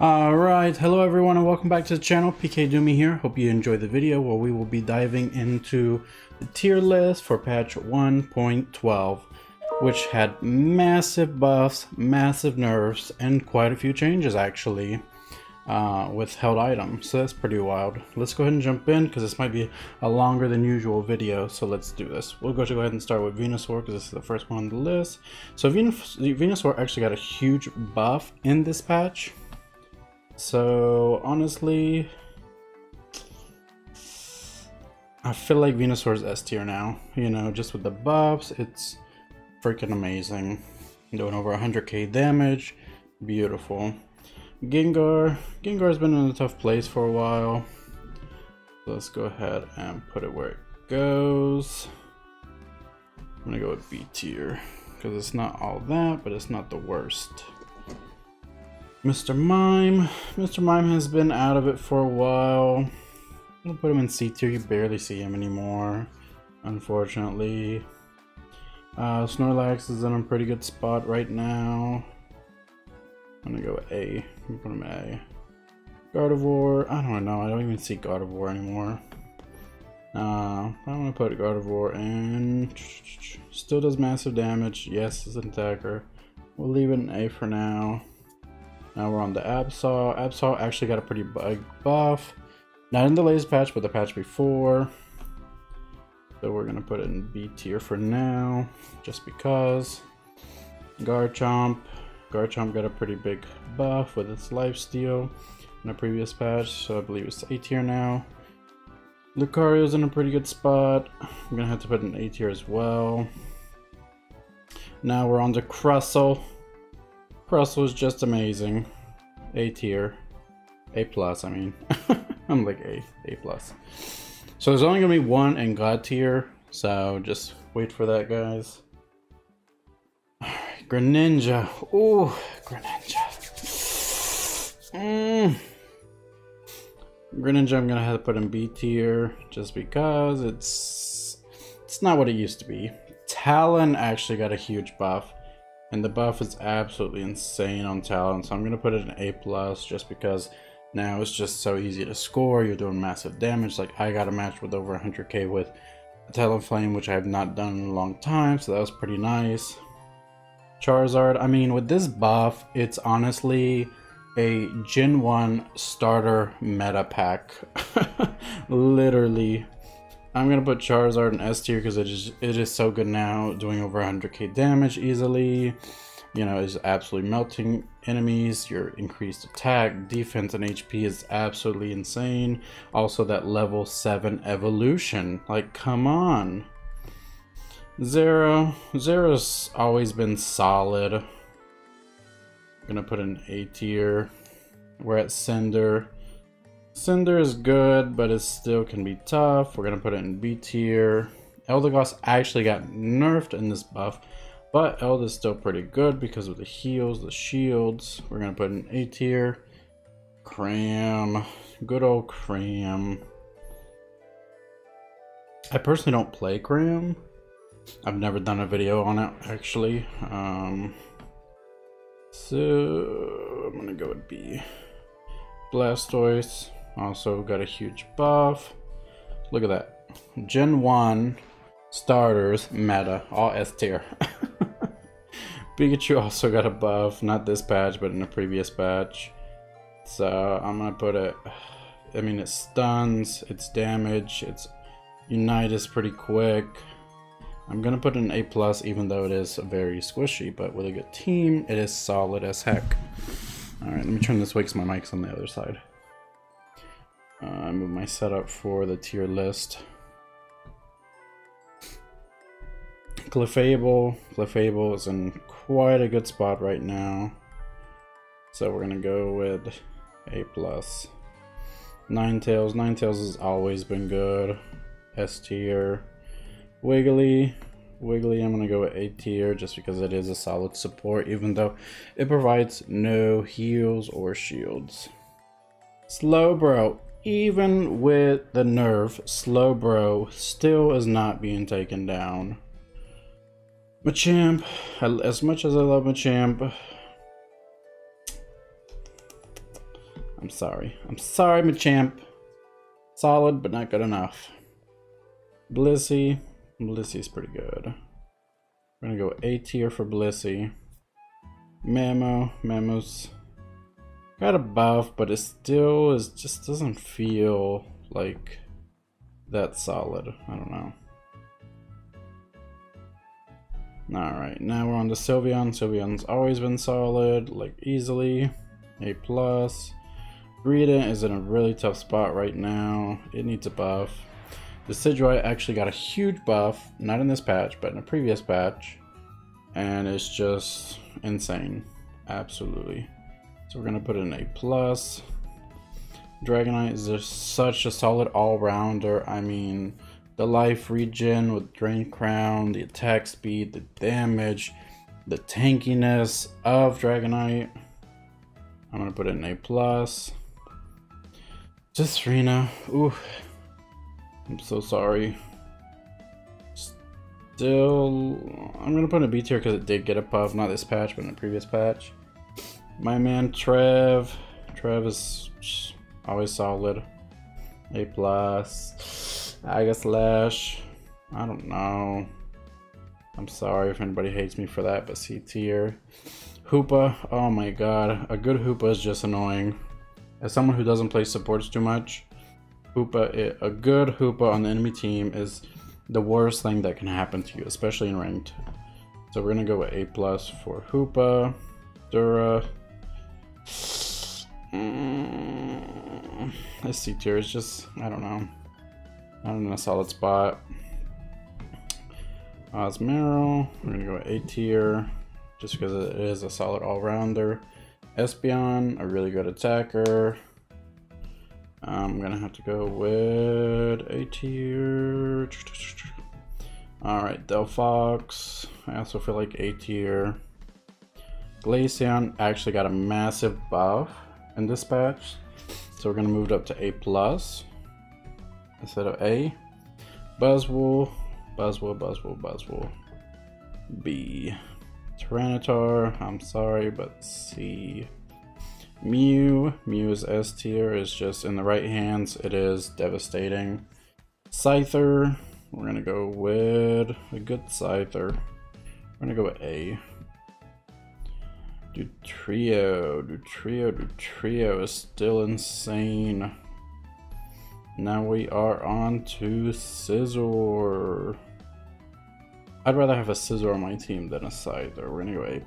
Alright, hello everyone and welcome back to the channel. PK here. Hope you enjoyed the video where we will be diving into the tier list for patch 1.12, which had massive buffs, massive nerfs, and quite a few changes actually with held items. So that's pretty wild. Let's go ahead and jump in because this might be a longer than usual video, so let's do this. We'll go ahead and start with Venusaur because this is the first one on the list. So Venusaur actually got a huge buff in this patch. So honestly, I feel like Venusaur is S tier now. You know, just with the buffs, it's freaking amazing. Doing over 100k damage, beautiful. Gengar's been in a tough place for a while. So let's go ahead and put it where it goes. I'm gonna go with B tier because it's not all that, but it's not the worst. Mr. Mime has been out of it for a while. I'm gonna put him in C tier. You barely see him anymore, unfortunately. Snorlax is in a pretty good spot right now. I'm gonna go with A. I'm gonna put him in A. Gardevoir, I don't know. I don't even see Gardevoir anymore. I'm gonna put Gardevoir in. Still does massive damage. Yes, it's an attacker. We'll leave it in A for now. Now we're on the Absol. Absol actually got a pretty big buff. Not in the latest patch, but the patch before. So we're gonna put it in B tier for now, just because. Garchomp got a pretty big buff with its lifesteal in a previous patch, so I believe it's A tier now. Lucario's in a pretty good spot. I'm gonna have to put in A tier as well. Now we're on to Crustle. Crustle is just amazing. A tier. A plus, I mean. I'm like A plus. So there's only gonna be one in God tier, so just wait for that, guys. Alright, Greninja. Ooh, Greninja. Greninja I'm gonna have to put in B tier just because it's not what it used to be. Talon actually got a huge buff. And the buff is absolutely insane on Talon, so I'm going to put it in A plus just because now it's just so easy to score. You're doing massive damage. Like, I got a match with over 100k with a Talonflame, which I have not done in a long time, so that was pretty nice. Charizard, I mean, with this buff, it's honestly a Gen 1 starter meta pack. Literally. I'm gonna put Charizard in S tier because it is so good now, doing over 100k damage easily. You know, it's absolutely melting enemies. Your increased attack, defense, and HP is absolutely insane. Also, that level 7 evolution. Like, come on. Zero's always been solid. I'm gonna put in A tier. We're at Cinder. Cinder is good, but it still can be tough. We're gonna put it in B tier. Eldegoss actually got nerfed in this buff, but Eld is still pretty good because of the heals, the shields. We're gonna put it in A tier. Cram, good old Cram. I personally don't play Cram. I've never done a video on it actually. So I'm gonna go with B. Blastoise also got a huge buff. Look at that. Gen 1 starters meta, all S tier. Pikachu also got a buff, not this patch, but in a previous patch. So I'm gonna put it, I mean, it stuns, it's damage, its Unite is pretty quick. I'm gonna put it in A plus, even though it is very squishy, but with a good team, it is solid as heck. Alright, let me turn this way because my mic's on the other side. Move my setup for the tier list. Clefable is in quite a good spot right now. So we're gonna go with A plus. Ninetales has always been good. S tier. Wiggly, I'm gonna go with A tier just because it is a solid support, even though it provides no heals or shields. Slowbro, even with the nerf, Slowbro still is not being taken down. Machamp, as much as I love Machamp, I'm sorry. I'm sorry, Machamp. Solid, but not good enough. Blissey. Blissey's pretty good. We're gonna go A tier for Blissey. Mamo. Mamo's got a buff, but it still just doesn't feel like that solid. I don't know. Alright, now we're on to Sylveon. Sylveon's always been solid, like easily. A+. Rita is in a really tough spot right now. It needs a buff. The Decidueye actually got a huge buff, not in this patch, but in a previous patch. And it's just insane. Absolutely. So we're gonna put in A+. Dragonite is just such a solid all-rounder. I mean, the life regen with Drain Crown, the attack speed, the damage, the tankiness of Dragonite. I'm gonna put it in A+. Just Rena. Ooh. I'm so sorry. Still, I'm gonna put in a B tier because it did get a buff, not this patch, but in a previous patch. My man Trev. Trev is always solid. A+. I guess Lash. I don't know. I'm sorry if anybody hates me for that, but C tier. Hoopa. Oh my god. A good Hoopa is just annoying. As someone who doesn't play supports too much, a good Hoopa on the enemy team is the worst thing that can happen to you, especially in ranked. So we're gonna go with A+ for Hoopa. Dura. This C tier is just, I don't know. Not in a solid spot. Osmero, we're gonna go with A tier, just because it is a solid all-rounder. Espeon, a really good attacker. I'm gonna have to go with A tier. Alright, Delphox, I also feel like A tier. Glaceon actually got a massive buff in this patch, so we're gonna move it up to A+ instead of A. Buzzwole, B. Tyranitar, I'm sorry, but C. Mew is S tier, is just in the right hands, it is devastating. Scyther, we're gonna go with a good Scyther. We're gonna go with A. Dutrio is still insane. Now we are on to Scizor. I'd rather have a Scizor on my team than a Scyther. We're gonna go A+.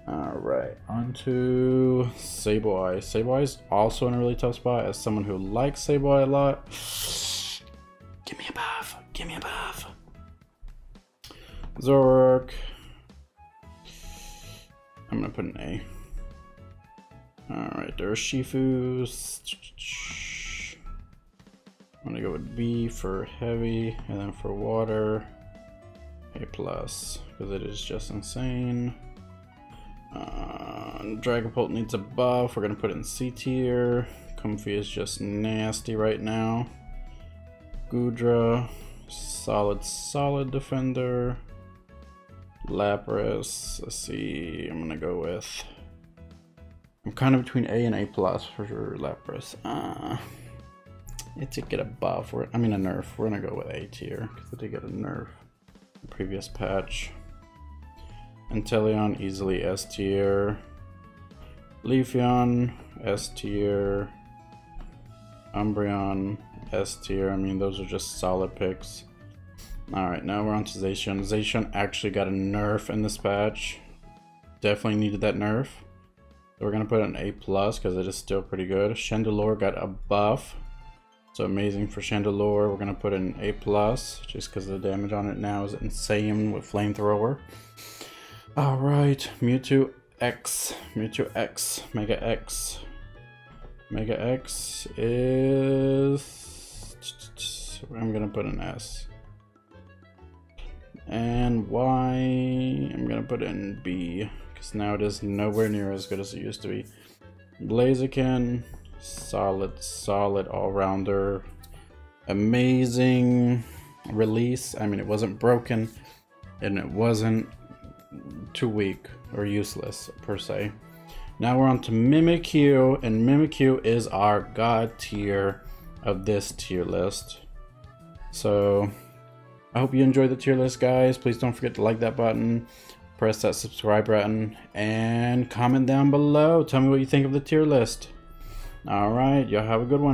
Alright, on to Sableye. Sableye is also in a really tough spot. As someone who likes Sableye a lot, give me a buff. Give me a buff. Zoroark. I'm gonna put an A. Alright, there's Shifu. I'm gonna go with B for heavy, and then for water, A+, because it is just insane. Dragapult needs a buff. We're gonna put it in C tier. Comfy is just nasty right now. Goodra, solid defender. Lapras, let's see, I'm gonna go with, I'm kind of between A and A+ for sure. Lapras. It did get a buff, a nerf. We're gonna go with A tier because it did get a nerf in the previous patch. Inteleon, easily S tier. Leafeon, S tier. Umbreon, S tier. I mean, those are just solid picks. Alright, now we're on to Zacian. Zacian actually got a nerf in this patch. Definitely needed that nerf. So we're gonna put it in A+ because it is still pretty good. Chandelure got a buff. So amazing for Chandelure. We're gonna put it in A+, just because the damage on it now is insane with Flamethrower. Alright, Mewtwo X. Mewtwo X. Mega X. Mega X is... I'm gonna put an S. And Y, I'm gonna put in B, because now it is nowhere near as good as it used to be. Blaziken, solid all-rounder. Amazing release. I mean, it wasn't broken, and it wasn't too weak or useless per se. Now we're on to Mimikyu, and Mimikyu is our god tier of this tier list. So I hope you enjoyed the tier list, guys. Please don't forget to like that button, press that subscribe button, and comment down below. Tell me what you think of the tier list. Alright, y'all have a good one.